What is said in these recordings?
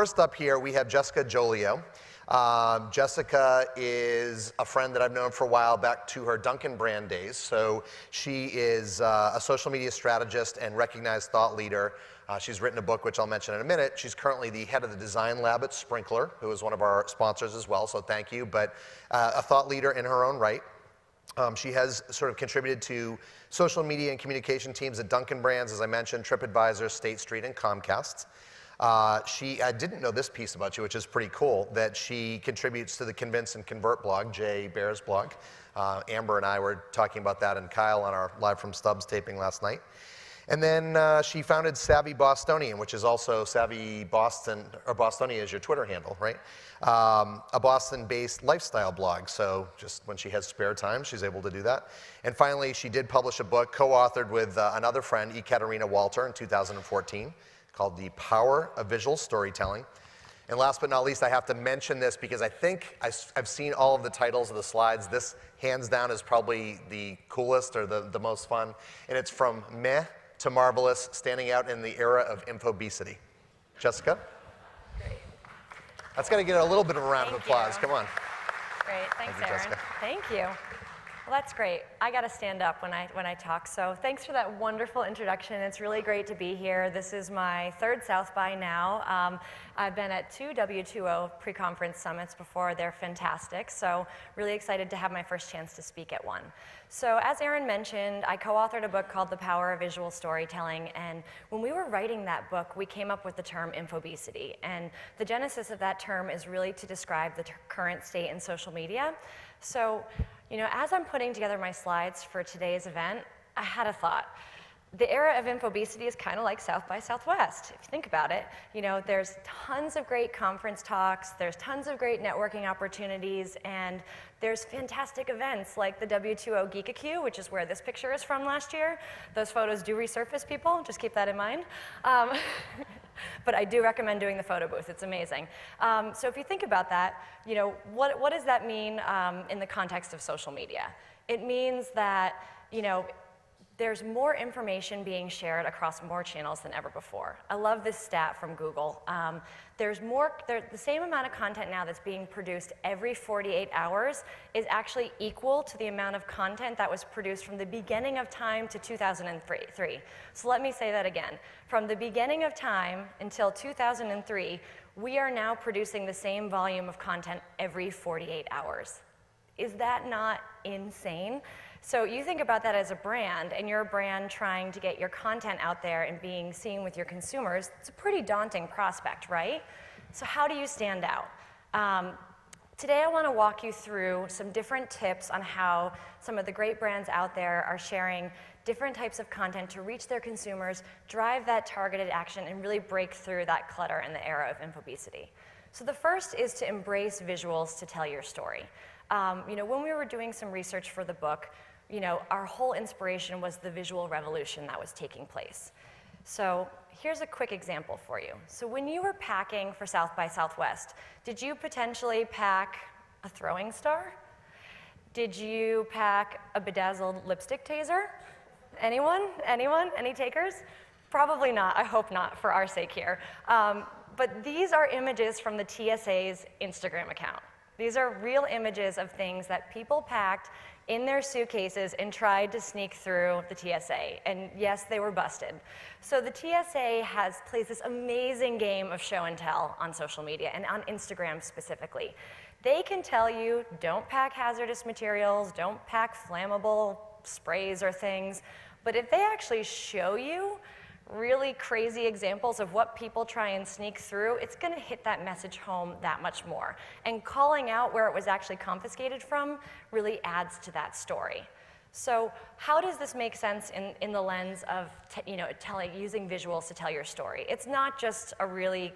first up here, we have Jessica Gioglio. Jessica is a friend that I've known for a while, back to her Dunkin brand days. So she is a social media strategist and recognized thought leader. She's written a book, which I'll mention in a minute. She's currently the head of the design lab at Sprinkler, who is one of our sponsors as well, so thank you. But a thought leader in her own right. She has sort of contributed to social media and communication teams at Dunkin brands, as I mentioned, TripAdvisor, State Street, and Comcast. I didn't know this piece about you, which is pretty cool, that she contributes to the Convince and Convert blog, Jay Baer's blog. Amber and I were talking about that, and Kyle on our Live from Stubbs taping last night. And then she founded Savvy Bostonian, which is also Savvy Boston, or Bostonian is your Twitter handle, right? A Boston-based lifestyle blog, so just when she has spare time, she's able to do that. And finally, she did publish a book co-authored with another friend, Ekaterina Walter, in 2014, called The Power of Visual Storytelling. And last but not least, I have to mention this because I think I've seen all of the titles of the slides. This, hands down, is probably the coolest or the most fun. And it's From Meh to Marvelous, standing out in the era of Infobesity. Jessica? Great. That's got to get a little bit of a round of applause. Come on. Great. Thanks, Thank you, Aaron. Jessica. Thank you. Well, that's great. I got to stand up when I talk. So thanks for that wonderful introduction. It's really great to be here. This is my third South by now. I've been at 2 W2O pre-conference summits before. They're fantastic. So really excited to have my first chance to speak at one. So as Aaron mentioned, I co-authored a book called The Power of Visual Storytelling. And when we were writing that book, we came up with the term infobesity. And the genesis of that term is really to describe the current state in social media. So, you know, as I'm putting together my slides for today's event, I had a thought. The era of infobesity is kind of like South by Southwest. If you think about it, you know, there's tons of great conference talks, there's tons of great networking opportunities, and there's fantastic events like the W2O Geek-A-Q, which is where this picture is from last year. Those photos do resurface, people, just keep that in mind. But I do recommend doing the photo booth, it's amazing. So if you think about that, you know, what does that mean in the context of social media? It means that, you know, there's more information being shared across more channels than ever before. I love this stat from Google. There's the same amount of content now that's being produced every 48 hours is actually equal to the amount of content that was produced from the beginning of time to 2003. So let me say that again. From the beginning of time until 2003, we are now producing the same volume of content every 48 hours. Is that not insane? So you think about that as a brand, and you're a brand trying to get your content out there and being seen with your consumers. It's a pretty daunting prospect, right? So how do you stand out? Today I want to walk you through some different tips on how some of the great brands out there are sharing different types of content to reach their consumers, drive that targeted action, and really break through that clutter in the era of infobesity. So the first is to embrace visuals to tell your story. You know, when we were doing some research for the book, you know, our whole inspiration was the visual revolution that was taking place. So here's a quick example for you. So when you were packing for South by Southwest, did you potentially pack a throwing star? Did you pack a bedazzled lipstick taser? Anyone? Anyone? Any takers? Probably not. I hope not, for our sake here. But these are images from the TSA's Instagram account. These are real images of things that people packed in their suitcases and tried to sneak through the TSA. And yes, they were busted. So the TSA plays this amazing game of show and tell on social media, and on Instagram specifically. They can tell you, don't pack hazardous materials, don't pack flammable sprays or things, but if they actually show you really crazy examples of what people try and sneak through, it's going to hit that message home that much more. And calling out where it was actually confiscated from really adds to that story. So how does this make sense in the lens of using visuals to tell your story? It's not just a really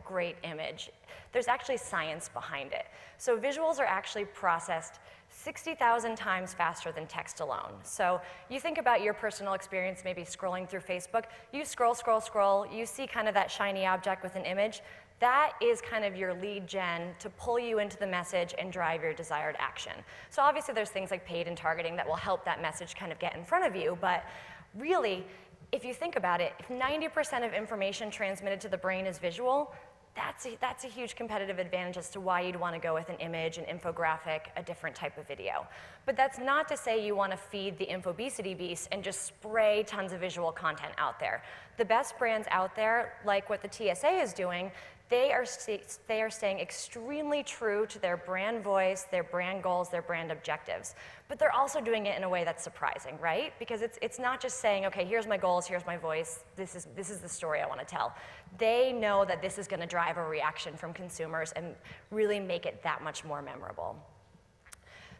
great image. There's actually science behind it. So visuals are actually processed 60,000 times faster than text alone. So you think about your personal experience, maybe scrolling through Facebook. You scroll, scroll, scroll. You see kind of that shiny object with an image. That is kind of your lead gen to pull you into the message and drive your desired action. So obviously there's things like paid and targeting that will help that message kind of get in front of you, but really, if you think about it, if 90% of information transmitted to the brain is visual, that's a huge competitive advantage as to why you'd want to go with an image, an infographic, a different type of video. But that's not to say you want to feed the Infobesity beast and just spray tons of visual content out there. The best brands out there, like what the TSA is doing, they are staying extremely true to their brand voice, their brand goals, their brand objectives. But they're also doing it in a way that's surprising, right? Because it's not just saying, okay, here's my goals, here's my voice, this is the story I want to tell. They know that this is going to drive a reaction from consumers and really make it that much more memorable.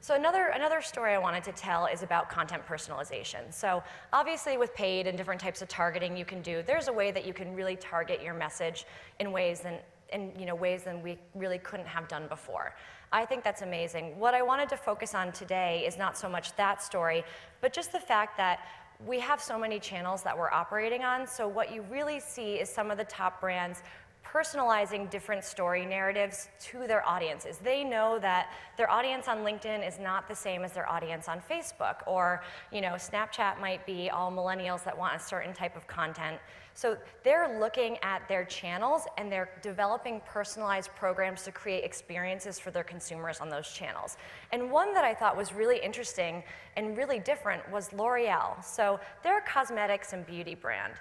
So another story I wanted to tell is about content personalization. So obviously with paid and different types of targeting you can do, there's a way that you can really target your message in ways than we really couldn't have done before. I think that's amazing. What I wanted to focus on today is not so much that story, but just the fact that we have so many channels that we're operating on, so what you really see is some of the top brands personalizing different story narratives to their audiences. They know that their audience on LinkedIn is not the same as their audience on Facebook, or Snapchat might be all millennials that want a certain type of content. So they're looking at their channels and they're developing personalized programs to create experiences for their consumers on those channels. And one that I thought was really interesting and really different was L'Oreal. So they're a cosmetics and beauty brand.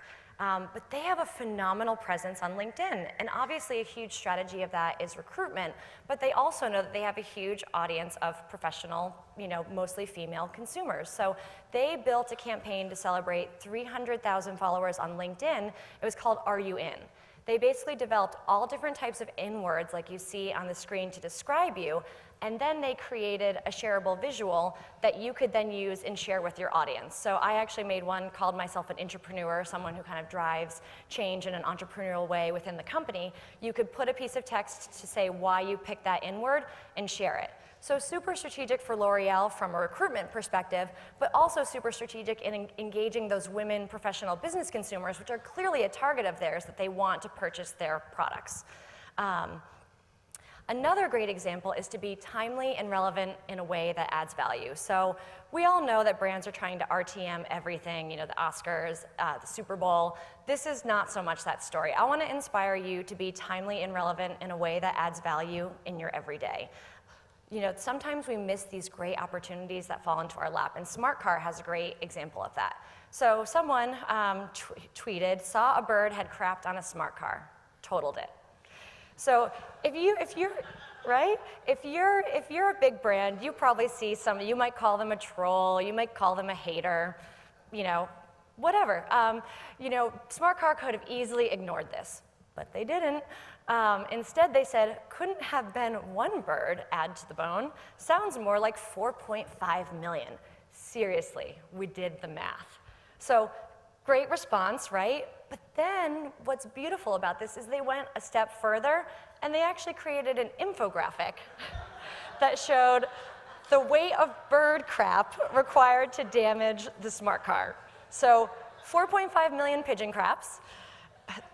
But they have a phenomenal presence on LinkedIn. And obviously a huge strategy of that is recruitment, but they also know that they have a huge audience of professional, mostly female consumers. So they built a campaign to celebrate 300,000 followers on LinkedIn. It was called Are You In? They basically developed all different types of in-words like you see on the screen to describe you, and then they created a shareable visual that you could then use and share with your audience. So I actually made one called myself an entrepreneur, someone who kind of drives change in an entrepreneurial way within the company. You could put a piece of text to say why you picked that in-word and share it. So super strategic for L'Oreal from a recruitment perspective, but also super strategic in engaging those women professional business consumers, which are clearly a target of theirs that they want to purchase their products. Another great example is to be timely and relevant in a way that adds value. So we all know that brands are trying to RTM everything, the Oscars, the Super Bowl. This is not so much that story. I want to inspire you to be timely and relevant in a way that adds value in your everyday. Sometimes we miss these great opportunities that fall into our lap, and Smart Car has a great example of that. So someone tweeted, saw a bird had crapped on a smart car, totaled it. So if you're a big brand, you probably see you might call them a troll, you might call them a hater, whatever. Smart Car could have easily ignored this, but they didn't. Instead, they said, couldn't have been one bird, add to the bone. Sounds more like 4.5 million. Seriously, we did the math. So great response, right? But then what's beautiful about this is they went a step further and they actually created an infographic that showed the weight of bird crap required to damage the smart car. So 4.5 million pigeon craps,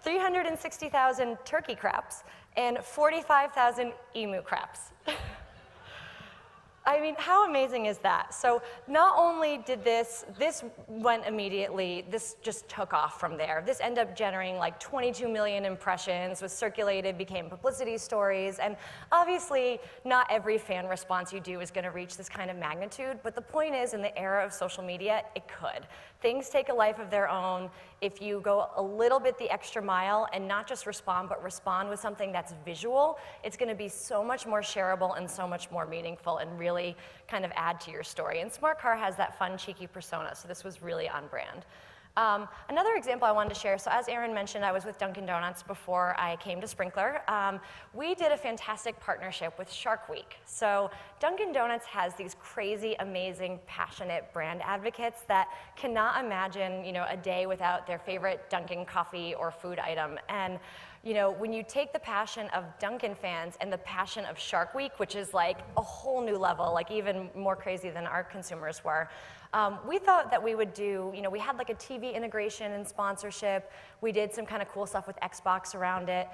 360,000 turkey craps, and 45,000 emu craps. I mean, how amazing is that? So not only did this went immediately, this just took off from there. This ended up generating like 22 million impressions, was circulated, became publicity stories, and obviously not every fan response you do is gonna reach this kind of magnitude, but the point is, in the era of social media, it could. Things take a life of their own. If you go a little bit the extra mile and not just respond, but respond with something that's visual, it's gonna be so much more shareable and so much more meaningful and really kind of add to your story. And Smart Car has that fun, cheeky persona, so this was really on brand. Another example I wanted to share, so as Aaron mentioned, I was with Dunkin' Donuts before I came to Sprinkler. We did a fantastic partnership with Shark Week. So Dunkin' Donuts has these crazy, amazing, passionate brand advocates that cannot imagine, a day without their favorite Dunkin' coffee or food item. And when you take the passion of Dunkin' fans and the passion of Shark Week, which is like a whole new level, like even more crazy than our consumers were, we thought that we would do, we had like a TV integration and sponsorship. We did some kind of cool stuff with Xbox around it.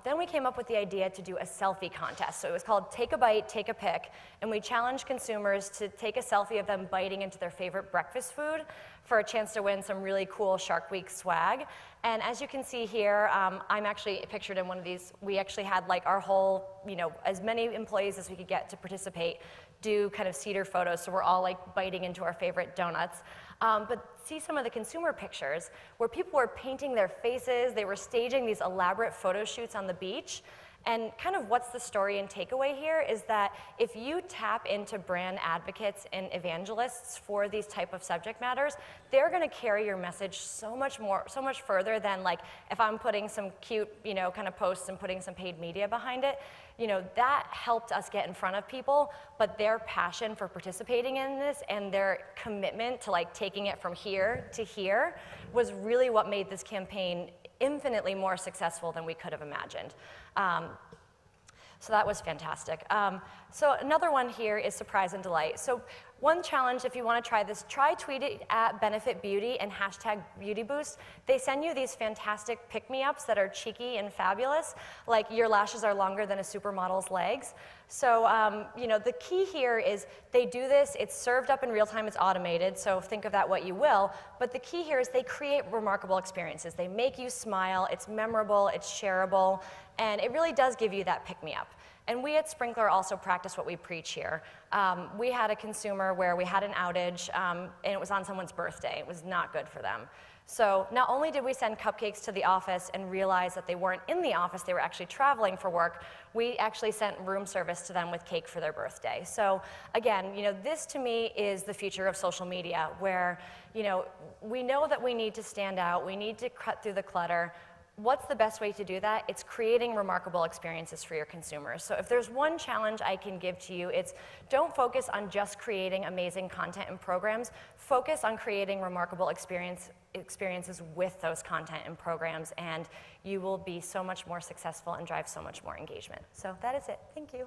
Then we came up with the idea to do a selfie contest. So it was called Take a Bite, Take a Pic, and we challenged consumers to take a selfie of them biting into their favorite breakfast food for a chance to win some really cool Shark Week swag. And as you can see here, I'm actually pictured in one of these. We actually had like our whole, as many employees as we could get to participate do kind of cedar photos, so we're all like biting into our favorite donuts. But see some of the consumer pictures where people were painting their faces, they were staging these elaborate photo shoots on the beach. And kind of what's the story and takeaway here is that if you tap into brand advocates and evangelists for these type of subject matters, they're gonna carry your message so much further than like if I'm putting some cute, kind of posts and putting some paid media behind it. That helped us get in front of people, but their passion for participating in this and their commitment to like taking it from here to here was really what made this campaign infinitely more successful than we could have imagined. So that was fantastic. So another one here is surprise and delight. So one challenge, if you want to try this, try tweet it at Benefit Beauty and hashtag Beauty Boost. They send you these fantastic pick-me-ups that are cheeky and fabulous, like your lashes are longer than a supermodel's legs. So the key here is they do this, it's served up in real time, it's automated, so think of that what you will, but the key here is they create remarkable experiences. They make you smile, it's memorable, it's shareable, and it really does give you that pick-me-up. And we at Sprinkler also practice what we preach here. We had a consumer where we had an outage, and it was on someone's birthday. It was not good for them. So not only did we send cupcakes to the office and realize that they weren't in the office, they were actually traveling for work, we actually sent room service to them with cake for their birthday. So again, this to me is the future of social media, where we know that we need to stand out, we need to cut through the clutter. What's the best way to do that? It's creating remarkable experiences for your consumers. So if there's one challenge I can give to you, it's don't focus on just creating amazing content and programs. Focus on creating remarkable experiences with those content and programs, and you will be so much more successful and drive so much more engagement. So that is it. Thank you.